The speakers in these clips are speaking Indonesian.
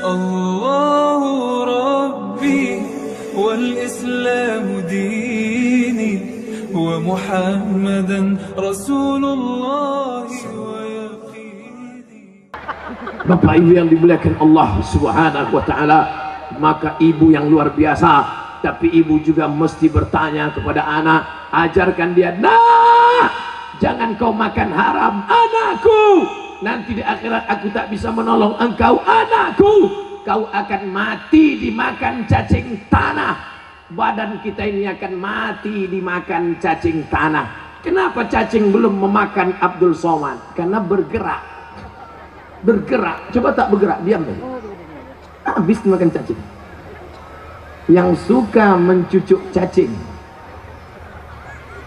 الله ربي والإسلام ديني ومحمدا رسول الله ويقيني. Bapak Ibu yang dimuliakan Allah Subhanahu wa taala, maka ibu yang luar biasa, tapi ibu juga mesti bertanya kepada anak, ajarkan dia, nah, jangan kau makan haram anakku, nanti di akhirat aku tak bisa menolong engkau anakku, kau akan mati dimakan cacing tanah, badan kita ini akan mati dimakan cacing tanah. Kenapa cacing belum memakan Abdul Somad? Karena bergerak. Coba tak bergerak, diam deh, habis dimakan cacing. Yang suka mencucuk cacing,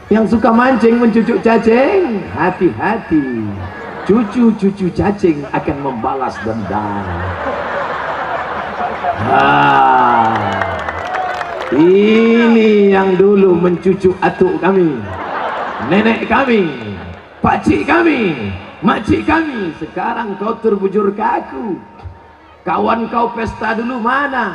yang suka mancing mencucuk cacing, hati-hati, cucu-cucu cacing akan membalas dendam. Ini yang dulu mencucuk atuk kami, nenek kami, pakcik kami, makcik kami. Sekarang kau terbujur ke aku. Kawan kau pesta dulu mana?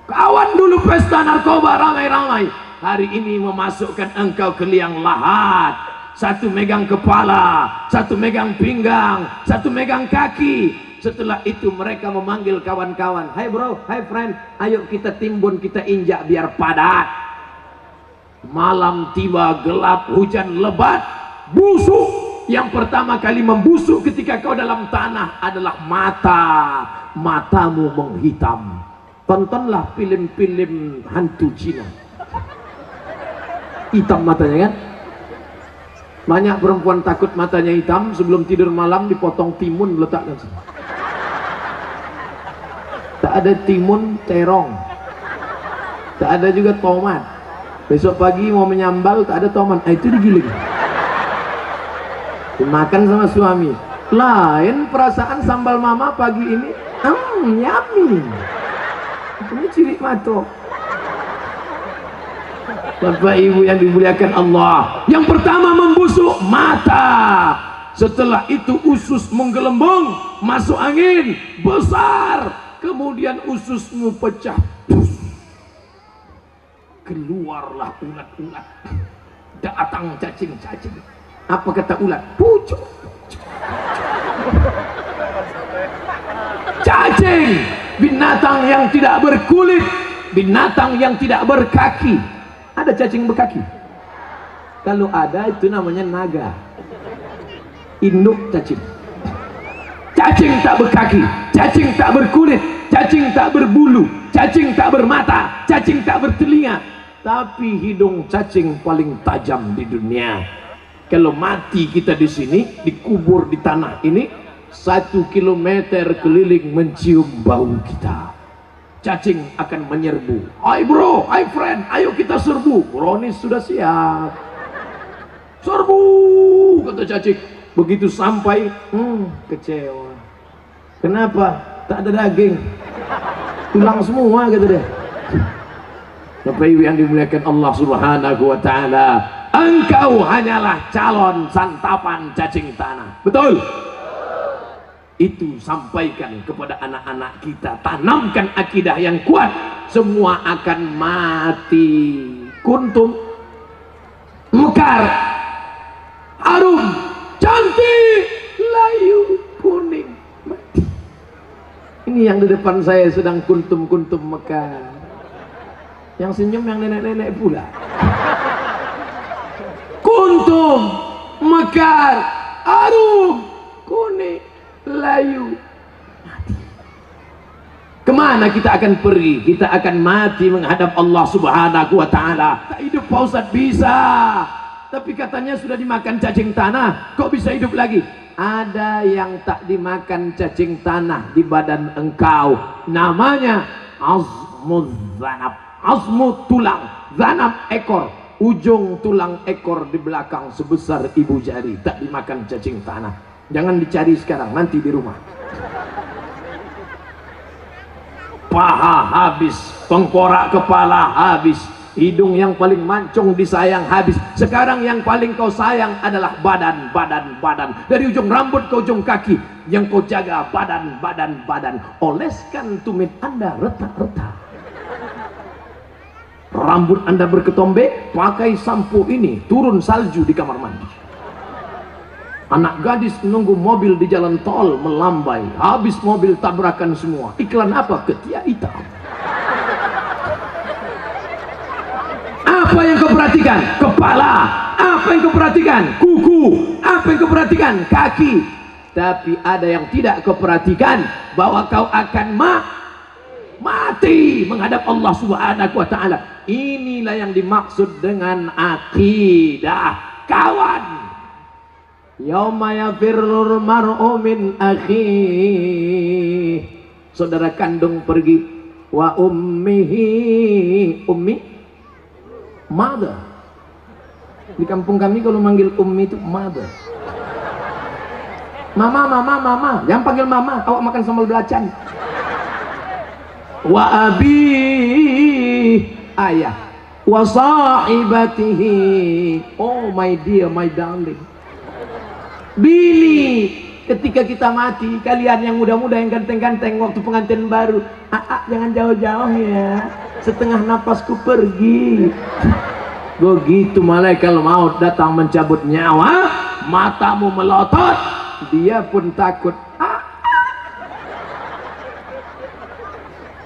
Kawan dulu pesta narkoba ramai-ramai, hari ini memasukkan engkau ke liang lahat. Satu megang kepala, satu megang pinggang, satu megang kaki. Setelah itu mereka memanggil kawan-kawan, hai bro, hai friend, ayo kita timbun, kita injak biar padat. Malam tiba, gelap, hujan lebat, busuk. Yang pertama kali membusuk ketika kau dalam tanah adalah matamu menghitam. Tontonlah film-film hantu Cina, hitam matanya kan. Banyak perempuan takut matanya hitam, sebelum tidur malam dipotong timun letakkan sini. Tak ada timun, terong, tak ada juga tomat. Besok pagi mau menyambal tak ada tomat, itu digiling, dimakan sama suami. Lain perasaan sambal mama pagi ini, yummy. Ini ciri matok. Bapak Ibu yang dimuliakan Allah, yang pertama membusuk mata, setelah itu usus menggelembung, masuk angin besar, kemudian ususmu pecah, keluarlah ulat-ulat, datang cacing-cacing. Apa kata ulat? Pucuk. Cacing, binatang yang tidak berkulit, binatang yang tidak berkaki. Ada cacing berkaki? Kalau ada, itu namanya naga, induk cacing. Cacing tak berkaki, cacing tak berkulit, cacing tak berbulu, cacing tak bermata, cacing tak bertelinga, tapi hidung cacing paling tajam di dunia. Kalau mati kita di sini, dikubur di tanah ini, 1 kilometer keliling mencium bau kita. Cacing akan menyerbu. Hai bro, hai friend, ayo kita serbu. Bronis sudah siap. Serbu, kata cacing. Begitu sampai, kecewa. Kenapa? Tak ada daging, tulang semua, kata dia. Bapak Ibu yang dimuliakan Allah Subhanahu wa taala, engkau hanyalah calon santapan cacing tanah. Betul? Itu sampaikan kepada anak-anak kita, tanamkan akidah yang kuat, semua akan mati. Kuntum, mekar, harum, cantik, layu, kuning, mati. Ini yang di depan saya sedang kuntum-kuntum mekar. Yang senyum yang nenek-nenek pula. Kuntum, mekar, harum, kuning, layu, mati. Kemana kita akan pergi? Kita akan mati menghadap Allah Subhanahu wa taala. Tak hidup Pak Ustadz? Bisa, tapi katanya sudah dimakan cacing tanah, kok bisa hidup lagi? Ada yang tak dimakan cacing tanah di badan engkau, namanya azmuz zanab. Azmu tulang, zanab ekor, ujung tulang ekor di belakang sebesar ibu jari, tak dimakan cacing tanah. Jangan dicari sekarang, nanti di rumah. Paha habis, tengkorak kepala habis, Hidung yang paling mancung disayang habis. Sekarang yang paling kau sayang adalah badan. Dari ujung rambut ke ujung kaki, yang kau jaga badan. Oleskan tumit Anda retak-retak. Rambut Anda berketombe, pakai sampo ini, turun salju di kamar mandi. Anak gadis menunggu mobil di jalan tol melambai, habis mobil tabrakan semua. Iklan apa? Ketiak hitam. Apa yang kau perhatikan? Kepala. Apa yang kau perhatikan? Kuku. Apa yang kau perhatikan? Kaki. Tapi ada yang tidak kau perhatikan, bahwa kau akan mati menghadap Allah Subhanahu wa ta'ala. Inilah yang dimaksud dengan akidah, kawan. Yauma yafirrul mar'u min akhihi. Saudara kandung pergi, wa ummihi. Ummi, mother. Di kampung kami kalau manggil ummi itu mother. Mama. Jangan panggil mama, awak makan sambal belacan. Wa abi, ayah. Wa sahibatihi, oh my dear, my darling. Bini, ketika kita mati, kalian yang muda-muda, yang ganteng-ganteng, waktu pengantin baru, jangan jauh-jauh ya, setengah napasku pergi. Begitu malaikat maut datang mencabut nyawa, matamu melotot, dia pun takut.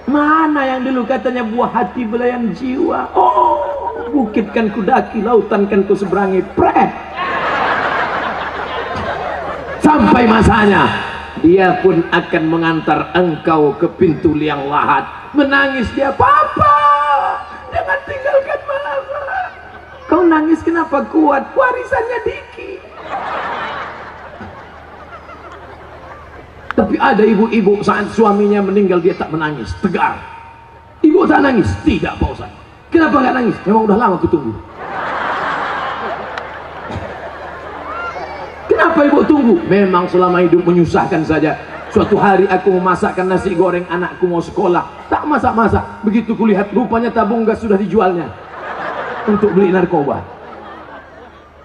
Mana yang dulu katanya buah hati belayan jiwa, oh, bukit kan ku daki, lautan kan ku seberangi, pret. Sampai masanya, dia pun akan mengantar engkau ke pintu liang lahat. Menangis dia, papa, jangan tinggalkan mama. Kau nangis kenapa? Kuat, warisannya dikit. Tapi ada ibu-ibu saat suaminya meninggal dia tak menangis, tegar. Ibu tak nangis? Tidak, Pak Ustaz. Kenapa nggak nangis? Memang udah lama kutunggu. Kenapa ibu tunggu? Memang selama hidup menyusahkan saja. Suatu hari aku memasakkan nasi goreng, anakku mau sekolah, tak masak-masak. Begitu kulihat rupanya tabung gas sudah dijualnya untuk beli narkoba.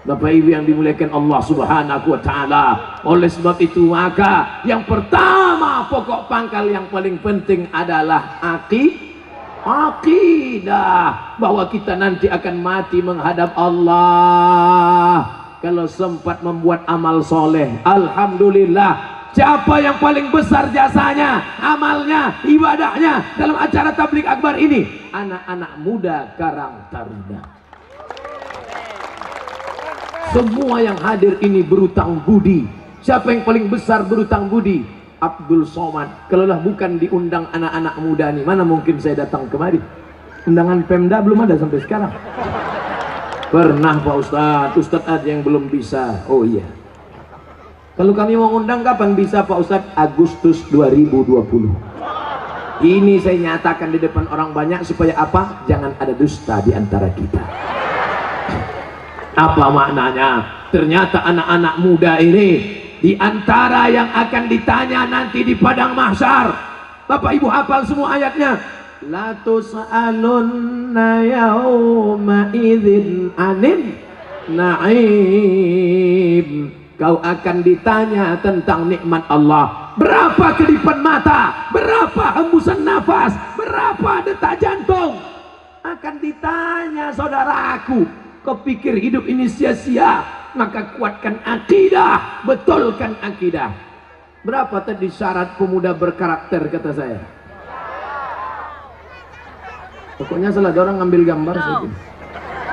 Bapak Ibu yang dimuliakan Allah Subhanahu wa ta'ala, oleh sebab itu maka yang pertama, pokok pangkal yang paling penting adalah akidah, bahwa kita nanti akan mati menghadap Allah. Kalau sempat membuat amal soleh, alhamdulillah. Siapa yang paling besar jasanya, amalnya, ibadahnya dalam acara tabligh akbar ini? Anak-anak muda Karang Taruna. Semua yang hadir ini berutang budi. Siapa yang paling besar berutang budi? Abdul Somad. Kalaulah bukan diundang anak-anak muda ini, mana mungkin saya datang kemari? Undangan Pemda belum ada sampai sekarang. Pernah Pak Ustadz, Ustadz ada yang belum bisa. Oh iya, kalau kami mau undang kapan bisa Pak Ustadz? Agustus 2020. Ini saya nyatakan di depan orang banyak supaya apa? Jangan ada dusta di antara kita. Apa maknanya? Ternyata anak-anak muda ini di antara yang akan ditanya nanti di padang mahsyar. Bapak Ibu hafal semua ayatnya. La tus'alunna yawma idzin anin na'im. Kau akan ditanya tentang nikmat Allah. Berapa kedipan mata, berapa hembusan nafas, berapa detak jantung, akan ditanya saudaraku. Kau pikir hidup ini sia-sia? Maka kuatkan akidah, betulkan akidah. Berapa tadi syarat pemuda berkarakter kata saya? Pokoknya salah ada orang ngambil gambar saja.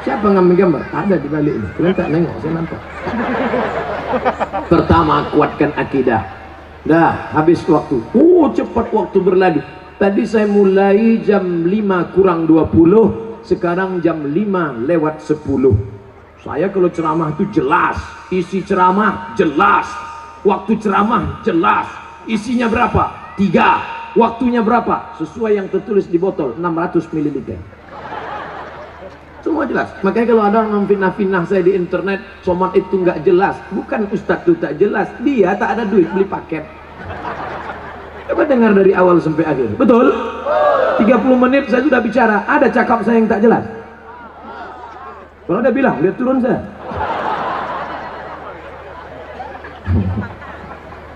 Siapa ngambil gambar? Ada di balik ini. Kalian tak nengok, saya nampak. Pertama, kuatkan akidah. Dah, habis waktu. Cepat waktu berlalu. Tadi saya mulai jam 5 kurang 20, sekarang jam 5 lewat 10. Saya kalau ceramah itu jelas, isi ceramah jelas, waktu ceramah jelas, isinya berapa? 3. Waktunya berapa? Sesuai yang tertulis di botol, 600 ml. Semua jelas. Makanya kalau ada orang memfitnah-fitnah saya di internet, somad itu nggak jelas. Bukan Ustadz itu tak jelas, dia tak ada duit beli paket. Coba dengar dari awal sampai akhir. Betul? 30 menit saya sudah bicara, ada cakap saya yang tak jelas? Kalau udah bilang, lihat turun saya.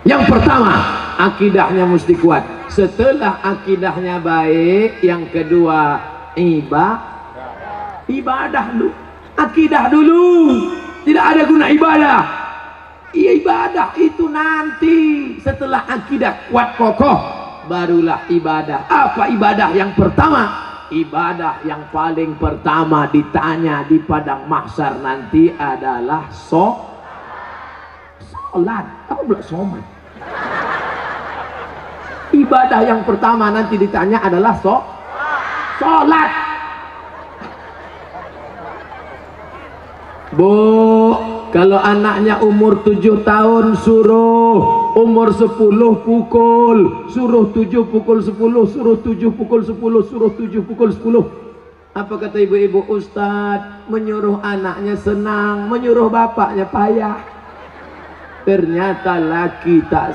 Yang pertama, akidahnya mesti kuat. Setelah akidahnya baik, yang kedua ibadah dulu. Akidah dulu. Tidak ada guna ibadah. Ibadah itu nanti setelah akidah kuat kokoh, barulah ibadah. Apa ibadah yang pertama? Ibadah yang paling pertama ditanya di padang mahsyar nanti adalah sholat. Apa pula sholat? Ibadah yang pertama nanti ditanya adalah sholat. Bu, kalau anaknya umur 7 tahun suruh, umur 10 pukul, suruh 7 pukul 10, suruh 7 pukul 10, suruh 7 pukul 10. Apa kata ibu-ibu? Ustadz, menyuruh anaknya senang, menyuruh bapaknya payah. Ternyata laki tak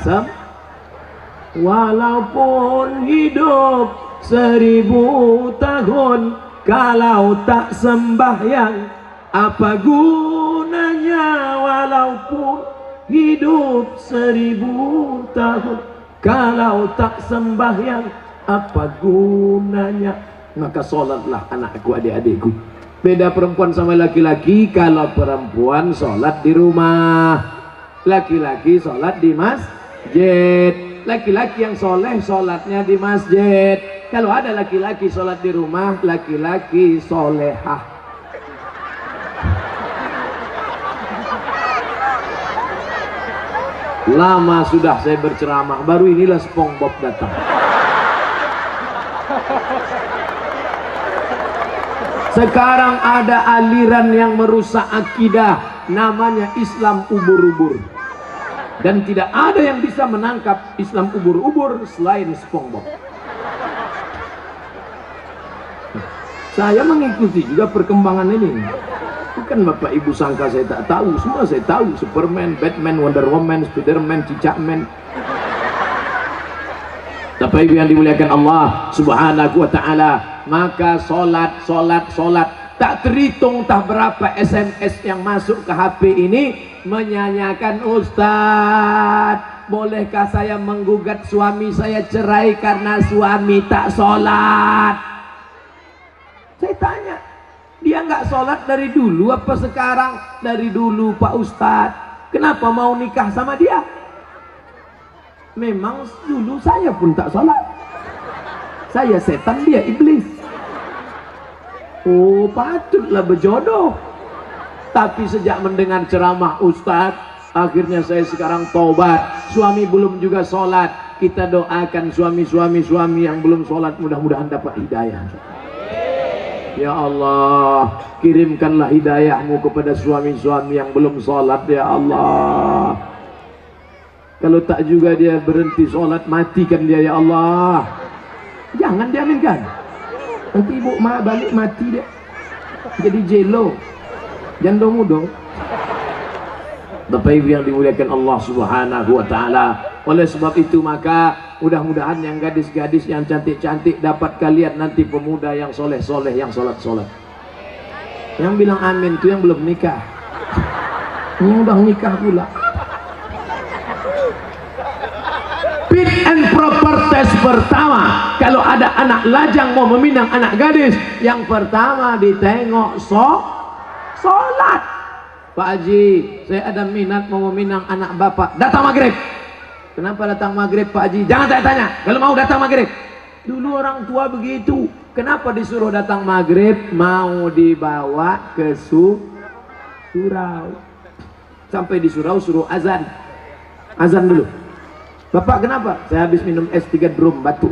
walaupun hidup 1000 tahun, kalau tak sembahyang apa gunanya? Walaupun hidup 1000 tahun, kalau tak sembahyang apa gunanya? Maka sholatlah anakku, adik-adikku. Beda perempuan sama laki-laki. Kalau perempuan sholat di rumah, laki-laki sholat di masjid. Laki-laki yang soleh sholatnya di masjid. Kalau ada laki-laki sholat di rumah, laki-laki solehah. Lama sudah saya berceramah, baru inilah SpongeBob datang. Sekarang ada aliran yang merusak akidah, namanya Islam ubur-ubur. Dan tidak ada yang bisa menangkap Islam ubur-ubur selain SpongeBob. Saya mengikuti juga perkembangan ini. Bukan Bapak Ibu sangka saya tak tahu, semua saya tahu. Superman, Batman, Wonder Woman, Spiderman, Cicakman. Bapak Ibu yang dimuliakan Allah Subhanahu wa ta'ala, maka solat tak terhitung tak berapa SMS yang masuk ke HP ini menyanyikan, Ustadz, bolehkah saya menggugat suami saya cerai karena suami tak solat? Saya tanya, dia nggak sholat dari dulu apa sekarang? Dari dulu Pak Ustadz. Kenapa mau nikah sama dia? Memang dulu saya pun tak sholat. Saya setan, dia iblis. Oh, patutlah berjodoh. Tapi sejak mendengar ceramah Ustadz, akhirnya saya sekarang tobat. Suami belum juga sholat. Kita doakan suami yang belum sholat, mudah-mudahan dapat hidayah. Ya Allah, kirimkanlah hidayahmu kepada suami-suami yang belum sholat, ya Allah. Kalau tak juga dia berhenti sholat, matikan dia, ya Allah. Jangan diaminkan. Nanti ibu balik mati dia. Jadi jelo, jando mudo. Bapak Ibu yang dimuliakan Allah Subhanahu wa ta'ala. Oleh sebab itu maka mudah-mudahan yang gadis-gadis yang cantik-cantik dapat kalian nanti pemuda yang soleh-soleh, yang sholat-sholat. Yang bilang amin itu yang belum nikah. Yang udah nikah pula. Fit and proper test pertama, kalau ada anak lajang mau meminang anak gadis, yang pertama ditengok sholat. Pak Haji, saya ada minat mau meminang anak bapak. Datang maghrib. Kenapa datang maghrib Pak Haji? Jangan tanya-tanya. Kalau mau datang maghrib. Dulu orang tua begitu. Kenapa disuruh datang maghrib? Mau dibawa ke surau. Sampai di surau suruh azan. Azan dulu. Bapak kenapa? Saya habis minum es 3 drum batu.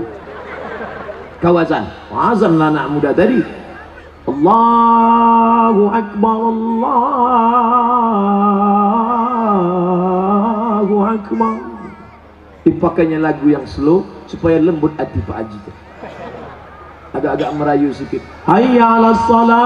Kau azan. Azan lah anak muda tadi. Allahu Akbar, Allahu Akbar. Dipakainya lagu yang slow supaya lembut hati Pak Haji. Agak-agak merayu sedikit. Hayya 'alas shalah.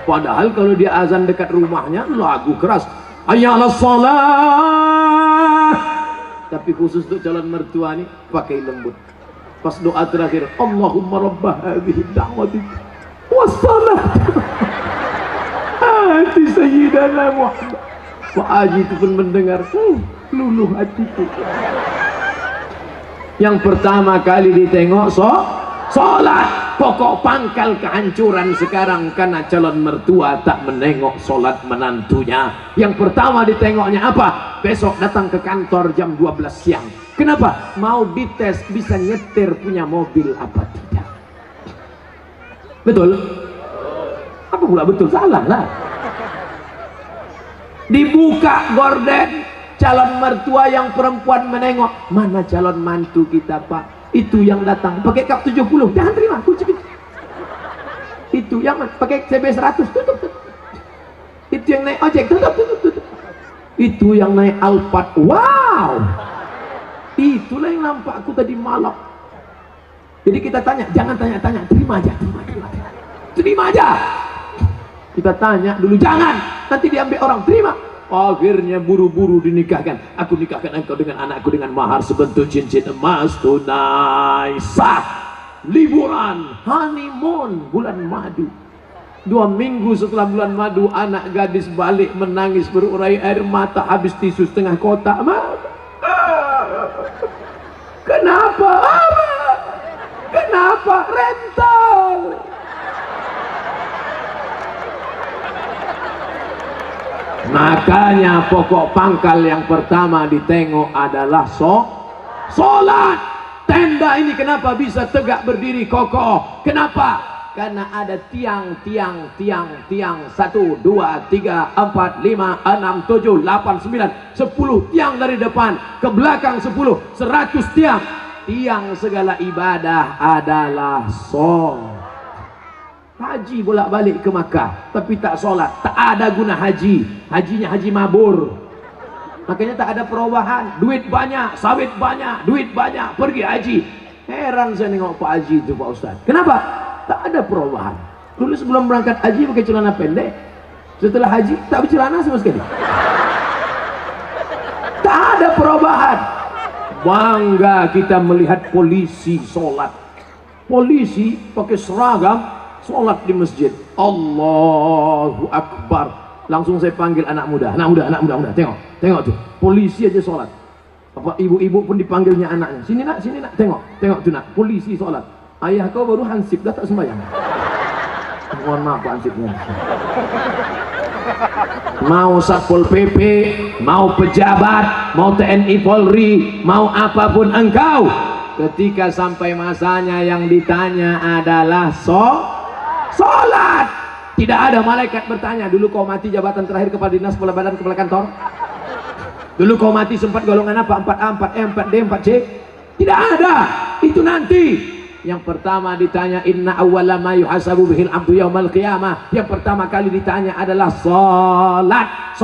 Padahal kalau dia azan dekat rumahnya lagu keras. Hayya 'alas shalah. Tapi khusus untuk calon mertua nih pakai lembut. Pas doa terakhir, Allahumma rabbah hadhihi da'wati wassalam ati sayyidana Muhammad. Pak Haji itu pun mendengar, luluh hatiku. Yang pertama kali ditengok sholat. Pokok pangkal kehancuran sekarang karena calon mertua tak menengok sholat menantunya. Yang pertama ditengoknya apa? Besok datang ke kantor jam 12 siang. Kenapa? Mau dites bisa nyetir punya mobil apa tidak. Betul? Apa pula betul? Salah lah. Dibuka gorden, calon mertua yang perempuan menengok, mana calon mantu kita pak? Itu yang datang pakai kap 70, jangan terima, kunci. Itu yang pakai CB 100, tutup. Itu yang naik ojek, tutup. Itu yang naik Alphard, wow. Itulah yang nampak aku tadi malam. Jadi kita tanya, jangan tanya-tanya, terima aja. Kita tanya dulu, jangan, nanti diambil orang, terima. Akhirnya buru-buru dinikahkan. Aku nikahkan engkau dengan anakku dengan mahar sebentuk cincin emas tunai sah. Liburan, honeymoon, bulan madu. 2 minggu setelah bulan madu, anak gadis balik menangis berurai air mata, habis tisu setengah kotak. Kenapa? Rental. Makanya pokok pangkal yang pertama ditengok adalah sholat. Tenda ini kenapa bisa tegak berdiri kokoh? Kenapa? Karena ada tiang 1, 2, 3, 4, 5, 6, 7, 8, 9, 10 tiang dari depan ke belakang 10, 100 tiang. Tiang segala ibadah adalah sholat. Haji bolak-balik ke Makkah tapi tak sholat, tak ada guna haji. Hajinya haji mabur. Makanya tak ada perubahan. Duit banyak, sawit banyak, duit banyak, pergi haji. Heran saya nengok Pak Haji itu Pak Ustaz. Kenapa? Tak ada perubahan. Dulu sebelum berangkat haji pakai celana pendek, setelah haji tak bercelana sama sekali. Tak ada perubahan. Bangga kita melihat polisi sholat. Polisi pakai seragam sholat di masjid. Allahu Akbar. Langsung saya panggil anak muda. Tengok tuh, polisi aja sholat. Apa ibu-ibu pun dipanggilnya anaknya. Sini nak, tengok tuh nak, polisi sholat. Ayah kau baru hansip dah tak sembahyang. Mohon maaf Pak hansipnya. Mau Satpol PP, mau pejabat, mau TNI Polri, mau apapun engkau, ketika sampai masanya yang ditanya adalah sholat. Tidak ada malaikat bertanya, dulu kau mati jabatan terakhir kepala dinas, kepala badan, kepala kantor. Dulu kau mati sempat golongan apa? 4A, 4E, 4D, 4C. Tidak ada. Itu nanti. Yang pertama ditanya, inna awwala ma yuhasabu bihil abdu yaumal qiyamah. Yang pertama kali ditanya adalah sholat.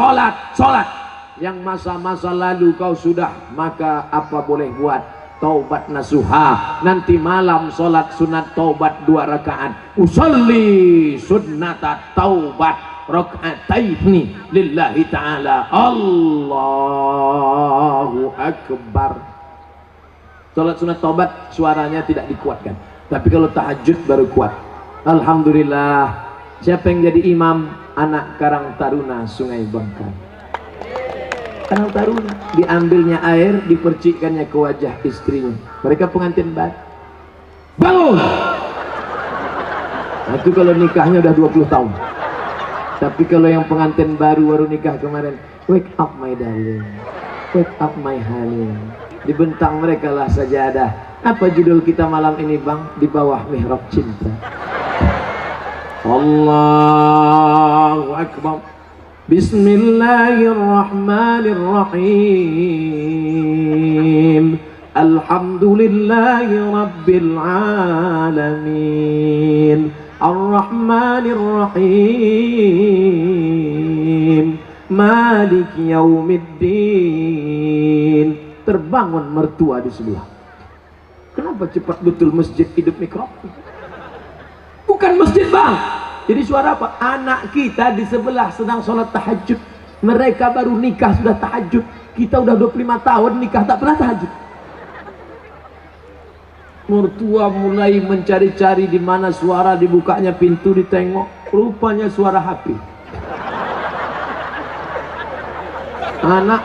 Yang masa-masa lalu kau sudah, maka apa boleh buat? Taubat nasuha. Nanti malam sholat sunat taubat 2 rakaat. Usolli sunnata taubat raka'ataini lillahi ta'ala. Allahu Akbar. Sholat sunat taubat suaranya tidak dikuatkan, tapi kalau tahajud baru kuat. Alhamdulillah. Siapa yang jadi imam? Anak Karang Taruna Sungai Bangka. Karang Taruna, diambilnya air, dipercikkannya ke wajah istrinya. Mereka pengantin baru. Bangun! Nah, itu kalau nikahnya udah 20 tahun. Tapi kalau yang pengantin baru nikah kemarin, wake up my darling, wake up my honey. Dibentang mereka lah sajadah. Apa judul kita malam ini bang? Di bawah mihrab cinta. Allahu Akbar. Bismillahirrahmanirrahim. Alhamdulillahi rabbil alamin. Ar-Rahmanir-Rahim. Maliki yaumiddin. Terbangun mertua di sebelah. Kenapa cepat betul masjid hidup mikrofon? Bukan masjid bang. Jadi suara apa? Anak kita di sebelah sedang sholat tahajud. Mereka baru nikah sudah tahajud. Kita udah 25 tahun nikah tak pernah tahajud. Mertua mulai mencari-cari di mana suara dibukanya pintu, ditengok, rupanya suara HP. Anak